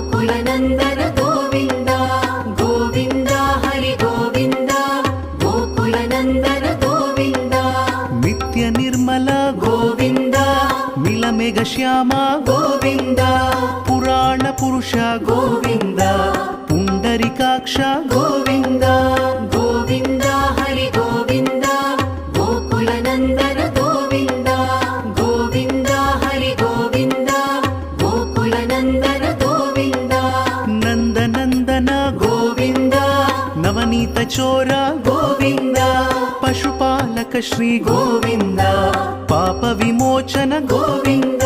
गोकुलनन्दन गोविन्द गोविन्द हरि गोविन्द गोकुलनन्दन गोविन्द नित्य निर्मल गोविन्द मिलमेघ श्याम गोविन्द पुराण पुरुष गोविन्द पुण्डरीकाक्ष गोविन्द गोविन्द हरि गोविन्द गोकुलनन्दन गोविन्द गोविन्द हरि गोविन्द गोकुलनन्दन गोविन्द नन्दनन्दन गोविन्द नवनीत चोर गोविन्द पशुपालक श्री गोविन्द पाप विमोचन गोविन्द